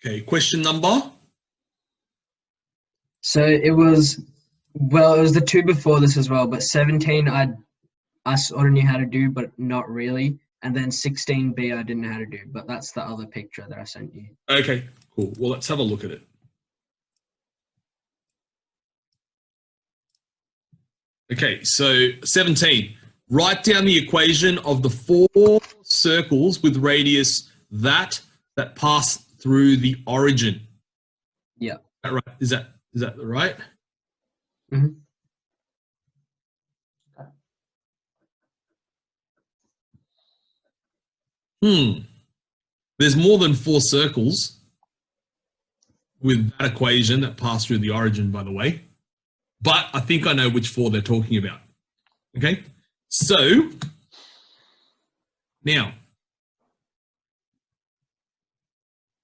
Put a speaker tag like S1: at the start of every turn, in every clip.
S1: Okay, question number?
S2: So it was the two before this as well, but 17 I sort of knew how to do, but not really. And then 16B I didn't know how to do, but that's the other picture that I sent you.
S1: Okay, cool. Well, let's have a look at it. Okay, so 17. Write down the equation of the 4 circles with radius that pass through the origin.
S2: Yeah.
S1: Is that right?
S2: Mm-hmm.
S1: There's more than 4 circles with that equation that pass through the origin, by the way. But I think I know which 4 they're talking about. Okay? So, now.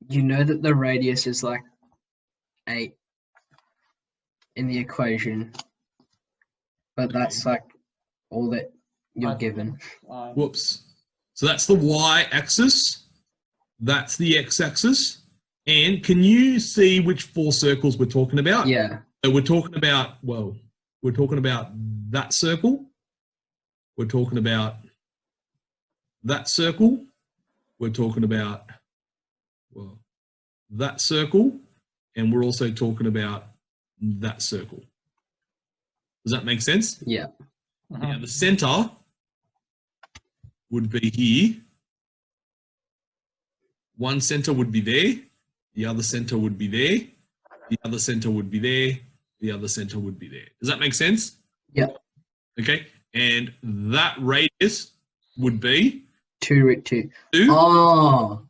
S2: You know that the radius is like 8 in the equation, but that's like all that you're given.
S1: Whoops. So that's the y-axis. That's the x-axis. And can you see which 4 circles we're talking about?
S2: Yeah.
S1: So we're talking about, we're talking about that circle. We're talking about that circle. We're talking about, that circle. And we're also talking about that circle. Does that make sense?
S2: Yeah.
S1: Now the center would be here. One center would be there. The other center would be there. The other center would be there. The other center would be there. Does that make sense?
S2: Yeah.
S1: Okay. And that radius would be
S2: 2 root 2.
S1: 2.
S2: Oh.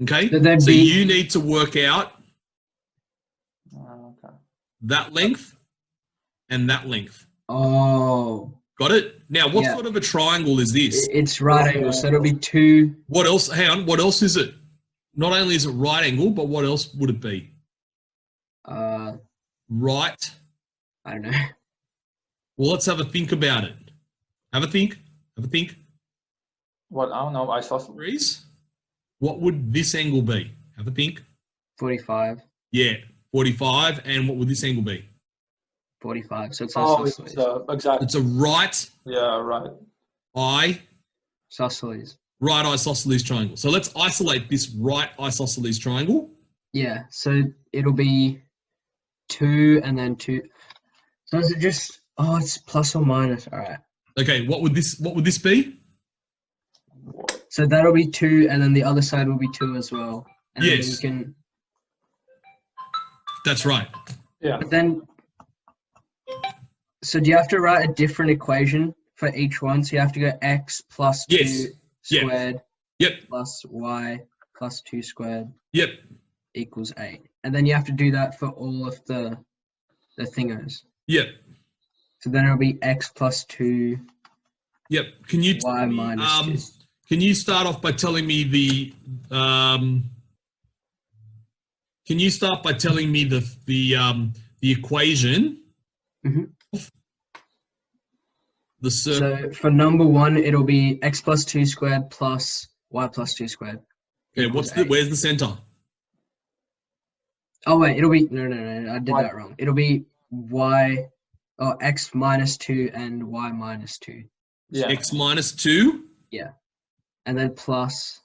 S1: Okay. So you need to work out that length and that length.
S2: Oh.
S1: Got it? Now, what sort of a triangle is this?
S2: It's right angle, so it'll be 2.
S1: What else? Hang on. What else is it? Not only is it right angle, but what else would it be? Right.
S2: I don't know.
S1: Well, let's have a think about it. Have a think. Have a think.
S3: What? I don't know. Isosceles.
S1: What would this angle be? Have a think.
S2: 45.
S1: Yeah, 45. And what would this angle be?
S2: 45. So it's
S3: isosceles. Exactly.
S1: It's a right.
S3: Yeah, right.
S2: Isosceles.
S1: Right isosceles triangle. So let's isolate this right isosceles triangle.
S2: Yeah. So it'll be 2 and then 2. So is it just? Oh, it's plus or minus. All right.
S1: Okay. What would this be?
S2: So that'll be 2, and then the other side will be 2 as well. And
S1: yes.
S2: Then you can.
S1: That's right.
S3: Yeah.
S2: But then. So do you have to write a different equation for each one? So you have to go x plus 2 squared.
S1: Yep.
S2: Plus y plus 2 squared.
S1: Yep.
S2: Equals 8. And then you have to do that for all of the thingos.
S1: Yep.
S2: So then it'll be x plus 2.
S1: Yep. Can you
S2: y minus 2.
S1: Can you start off by telling me the equation?
S2: Mm-hmm.
S1: So
S2: for number 1, it'll be x plus 2 squared plus y plus 2 squared.
S1: Okay, where's the center?
S2: Oh wait, it'll be no, I did that wrong. It'll be x minus 2 and y minus 2.
S3: Yeah.
S1: X minus 2?
S2: Yeah. And then plus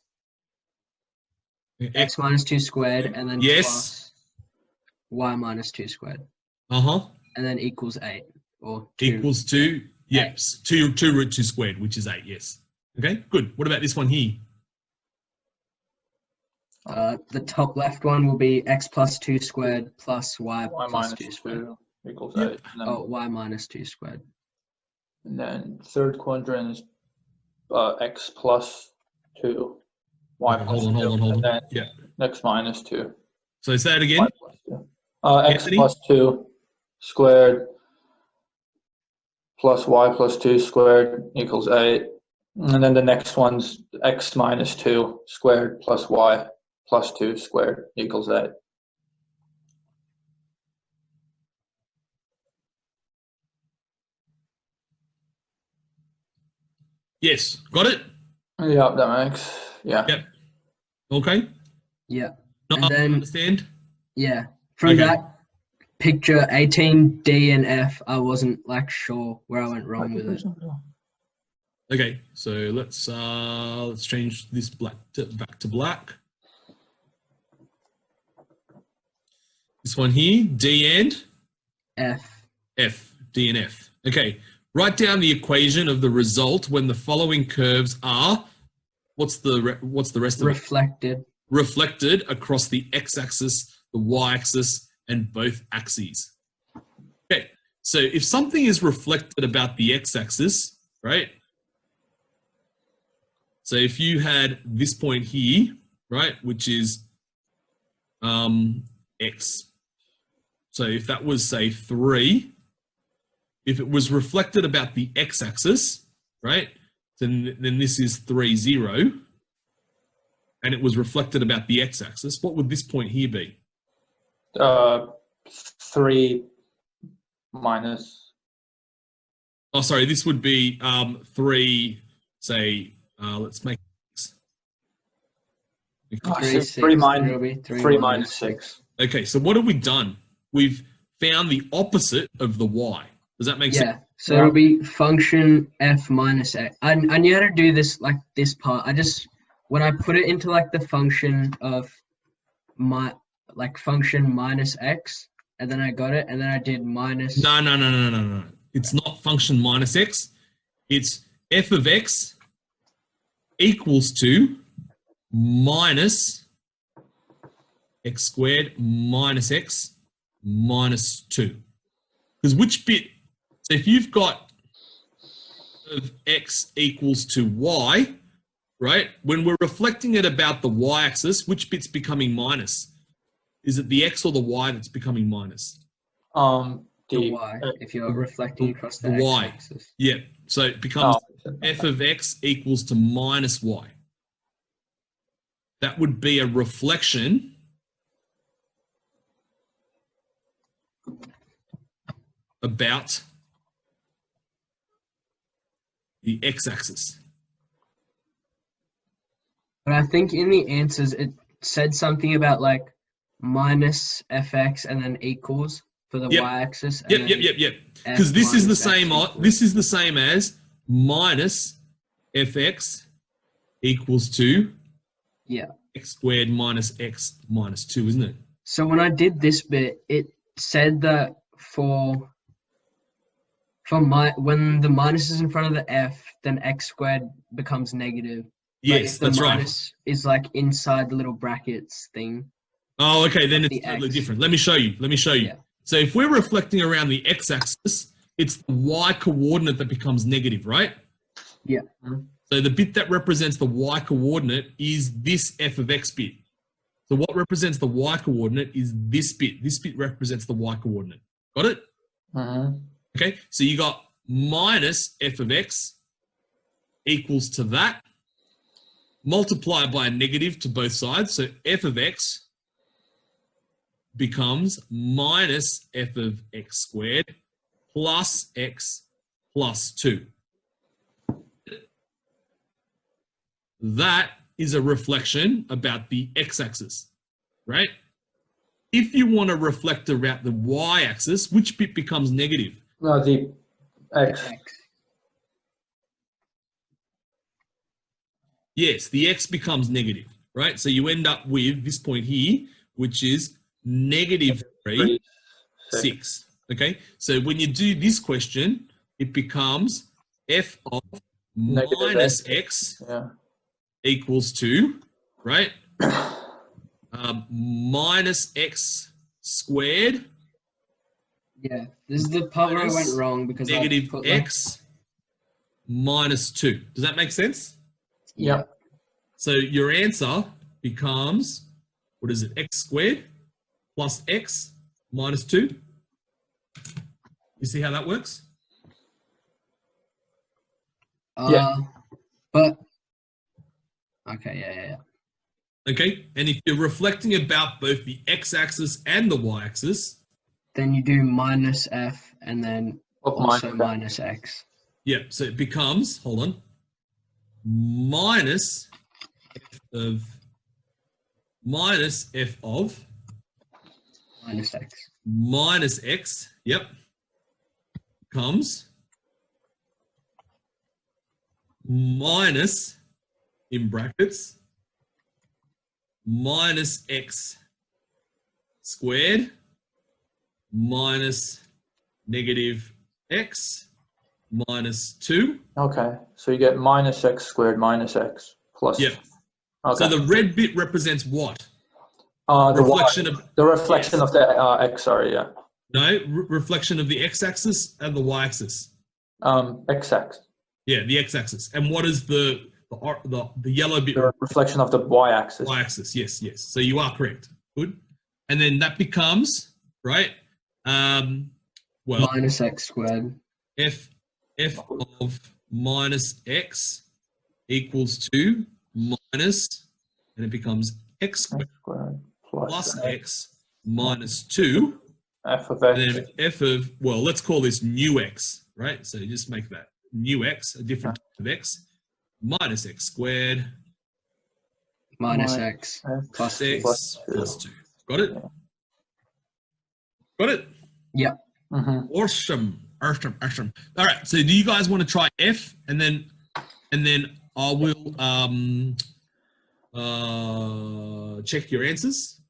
S2: x minus 2 squared and then plus y minus 2 squared.
S1: Uh-huh.
S2: And then equals 8 or 2.
S1: Equals 2. Yes. 2 root 2 squared, which is 8, yes. Okay, good. What about this one here?
S2: The top left one will be x plus 2 squared plus y plus 2 squared.
S3: Equals 8.
S2: Y minus 2 squared.
S3: And then third quadrant is x plus 2, y plus 2.
S1: Hold on.
S3: And then
S1: yeah.
S3: X minus 2.
S1: So say that again.
S3: X plus 2 squared plus y plus 2 squared equals 8. And then the next one's x minus 2 squared plus y plus 2 squared equals 8.
S1: Yes. Got it?
S3: Yeah, that makes, yeah.
S1: Yep. Okay.
S2: Yeah. And then,
S1: understand?
S2: yeah, from
S1: Okay.
S2: that picture, 18, D and F, I wasn't like sure where I went wrong with it.
S1: Okay, so let's change this back to black. This one here, D and
S2: F.
S1: F, D and F. Okay, write down the equation of the result when the following curves are, what's the rest of it?
S2: Reflected.
S1: Reflected across the x-axis, the y-axis, and both axes. Okay, so if something is reflected about the x-axis, right? So if you had this point here, right, which is x. So if that was, say, 3, if it was reflected about the x-axis, right, then this is 3, 0, and it was reflected about the x-axis, what would this point here be?
S3: 3 minus.
S1: Oh, sorry, this would be 3, say, let's make X.
S3: Oh, 3 minus 6.
S1: Okay, so what have we done? We've found the opposite of the y. Does that make sense?
S2: Yeah, so it'll be function F minus X. I knew how to do this, like this part. When I put it into like the function of function minus X, and then I got it, and then I did minus.
S1: No. It's not function minus X. It's f of X equals to minus X squared minus X minus 2. Because which bit, so if you've got of X equals to Y, right? When we're reflecting it about the Y-axis, which bit's becoming minus? Is it the X or the Y that's becoming minus?
S2: The Y, if you're reflecting across the
S1: Y.
S2: X-axis.
S1: Yeah, so it becomes f of X equals to minus Y. That would be a reflection about the X-axis.
S2: But I think in the answers it said something about like minus fx and then equals for the y-axis.
S1: Yep. Because this is the same. This is the same as minus fx equals to x squared minus x minus 2, isn't it?
S2: So when I did this bit, it said that when the minus is in front of the f, then x squared becomes negative.
S1: Yes, that's right.
S2: Minus is like inside the little brackets thing.
S1: Oh, okay. Then it's totally different. Let me show you. Yeah. So if we're reflecting around the x-axis, it's the y-coordinate that becomes negative, right?
S2: Yeah.
S1: So the bit that represents the y-coordinate is this f of x bit. So what represents the y-coordinate is this bit. This bit represents the y-coordinate. Got it? Okay. So you got minus f of x equals to that. Multiply by a negative to both sides. So f of x becomes minus f of x squared plus x plus 2. That is a reflection about the x-axis, right? If you want to reflect about the y-axis, which bit becomes negative?
S3: No, the x.
S1: Yes, the x becomes negative, right? So you end up with this point here, which is negative 3, 6. Okay, so when you do this question, it becomes f of minus x equals to, right? Minus x squared.
S2: Yeah, this is the part where I went wrong because
S1: negative x minus 2. Does that make sense?
S3: Yeah.
S1: So your answer becomes, what is it, x squared plus x minus 2. You see how that works?
S2: But okay, yeah.
S1: Okay, and if you're reflecting about both the x-axis and the y-axis,
S2: then you do minus f and then also minus x.
S1: Yeah, so it becomes, hold on, minus f of minus f of
S2: minus x.
S1: minus x, yep, comes minus, in brackets, minus x squared minus negative x minus 2.
S3: Okay, so you get minus x squared minus x plus.
S1: Yep.
S3: Okay.
S1: So the red bit represents what?
S3: The
S1: reflection
S3: y,
S1: of
S3: the reflection
S1: yes.
S3: of the x. Sorry, yeah.
S1: No, reflection of the x-axis and the y-axis.
S3: X-axis.
S1: Yeah, the x-axis. And what is the yellow bit?
S3: The reflection of the y-axis.
S1: Y-axis. Yes, yes. So you are correct. Good. And then that becomes right. Well,
S2: Minus x squared.
S1: f of minus x equals to minus, and it becomes x squared plus x minus 2.
S3: F of x.
S1: And then f of, well, let's call this new x, right? So just make that new x, a different type of x, minus x squared
S2: Minus x plus
S1: x plus 2. Got it? Got it?
S2: Yep.
S1: Awesome. Awesome. All right. So do you guys want to try f, and then I will check your answers.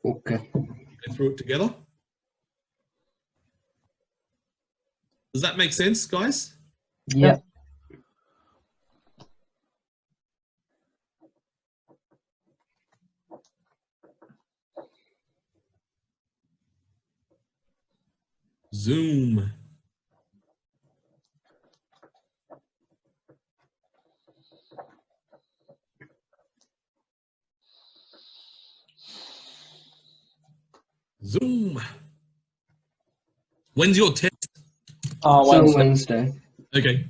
S2: Okay.
S1: Go through it together. Does that make sense, guys?
S2: Yep.
S1: Zoom. Zoom. When's your test?
S2: Wednesday.
S1: Okay.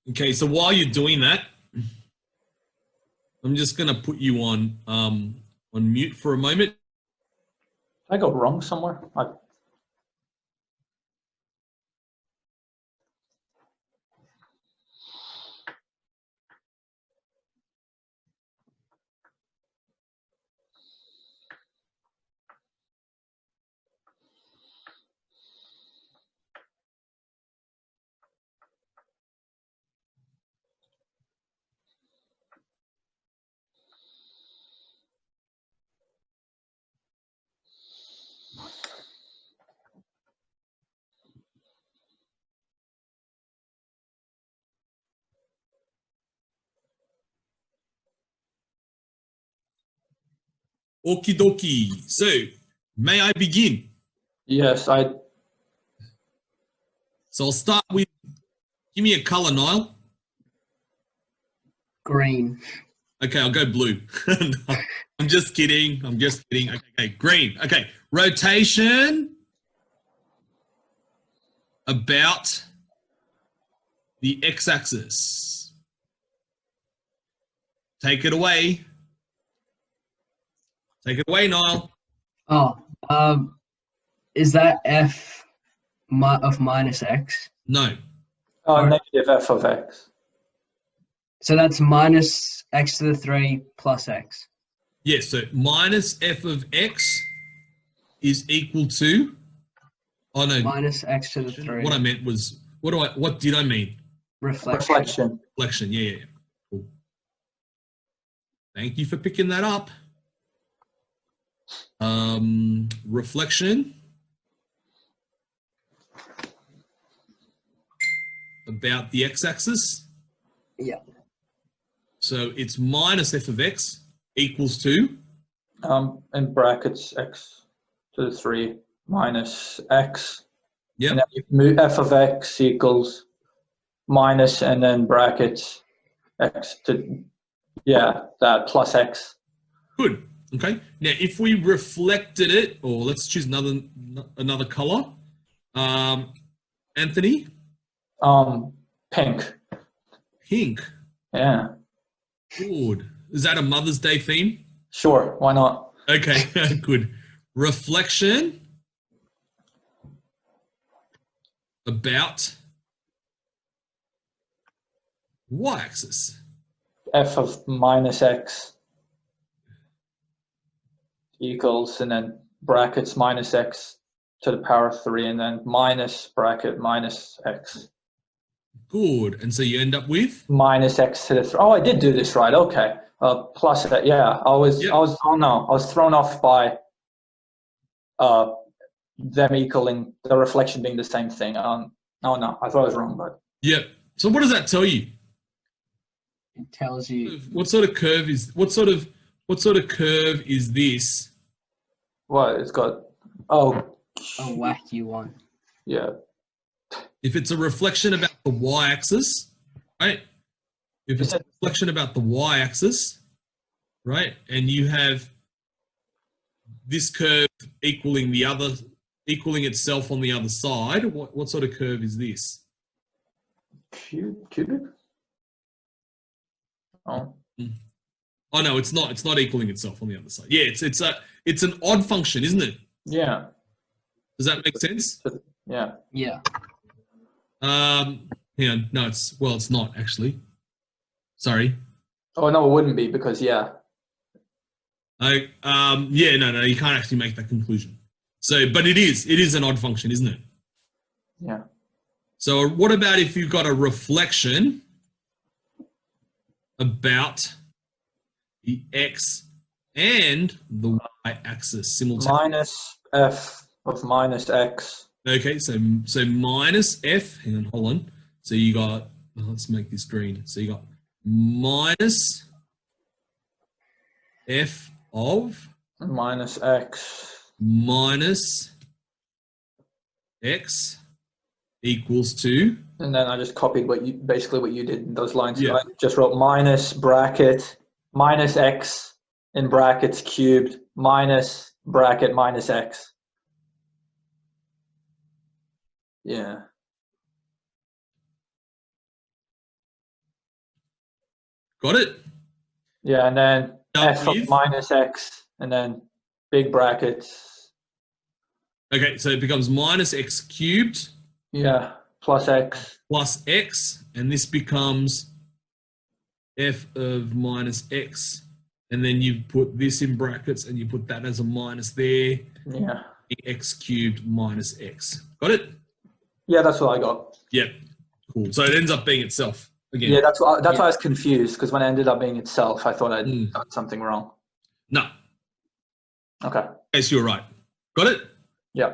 S1: Okay, so while you're doing that, I'm just gonna put you on mute for a moment.
S3: Did I go wrong somewhere?
S1: Okie dokie. So, may I begin?
S3: Yes,
S1: So I'll start with, give me a color, Niall.
S2: Green.
S1: Okay, I'll go blue. No, I'm just kidding. I'm just kidding. Okay, green. Okay, rotation about the x-axis. Take it away. Take it away, Niall.
S2: Oh, is that f of minus x?
S1: No.
S3: Negative f of x.
S2: So that's minus x to the 3 plus x.
S1: Yes, so minus f of x is equal to, oh no,
S2: Minus x to the 3.
S1: what I meant was, what did I mean?
S2: Reflection.
S1: Reflection, yeah. Cool. Thank you for picking that up. Reflection about the x-axis.
S2: Yeah.
S1: So it's minus f of x equals to,
S3: in brackets, x to the 3 minus x.
S1: yep.
S3: And then you move f of x equals minus, and then brackets, x to, that plus x.
S1: Good. Okay. Now, if we reflected it, or let's choose another color. Anthony?
S3: Pink.
S1: Pink.
S3: Yeah.
S1: Good. Is that a Mother's Day theme?
S3: Sure. Why not?
S1: Okay. Good. Reflection about y-axis.
S3: F of minus x equals, and then brackets minus x to the power of 3, and then minus bracket minus x.
S1: Good. And so you end up with?
S3: Minus x to the 3. Oh, I did do this right. Okay. Plus that. Yeah. I was thrown off by them equaling the reflection being the same thing. Oh no, I thought I was wrong, but.
S1: Yep. So what does that tell you?
S2: It tells you
S1: What sort of curve is this?
S3: Well, it's got
S2: a wacky one.
S3: yeah.
S1: If it's a reflection about the y-axis, right? If it's a reflection about the y-axis, right, and you have this curve equaling itself on the other side, what sort of curve is this?
S3: Cubic? Oh.
S1: Oh no, it's not. It's not equaling itself on the other side. Yeah, it's an odd function, isn't it?
S3: Yeah.
S1: Does that make sense?
S3: Yeah.
S2: Yeah.
S1: No, it's not actually. Sorry.
S3: Oh no, it wouldn't be because
S1: no, you can't actually make that conclusion. So, but it is an odd function, isn't it?
S3: Yeah.
S1: So what about if you've got a reflection about the x and the y-axis simultaneously?
S3: Minus f of minus x.
S1: Okay, so minus f, hang on, hold on. So you got, let's make this green. So you got minus f of
S3: Minus x.
S1: minus x equals to,
S3: And then I just copied basically what you did in those lines.
S1: Yeah.
S3: So I just wrote minus bracket minus x in brackets cubed minus bracket minus x. Yeah.
S1: got it?
S3: Yeah, and then f
S1: with?
S3: of minus x, and then big brackets.
S1: Okay, so it becomes minus x cubed
S3: Yeah, plus x.
S1: plus x, and this becomes f of minus x. And then you put this in brackets and you put that as a minus there.
S3: Yeah.
S1: X cubed minus x. Got it?
S3: Yeah, that's what I got.
S1: Yep. Cool. So it ends up being itself again.
S3: Yeah, that's why I was confused, because when it ended up being itself, I thought I'd done something wrong.
S1: No.
S3: Okay.
S1: Yes, you're right. Got it?
S3: Yeah.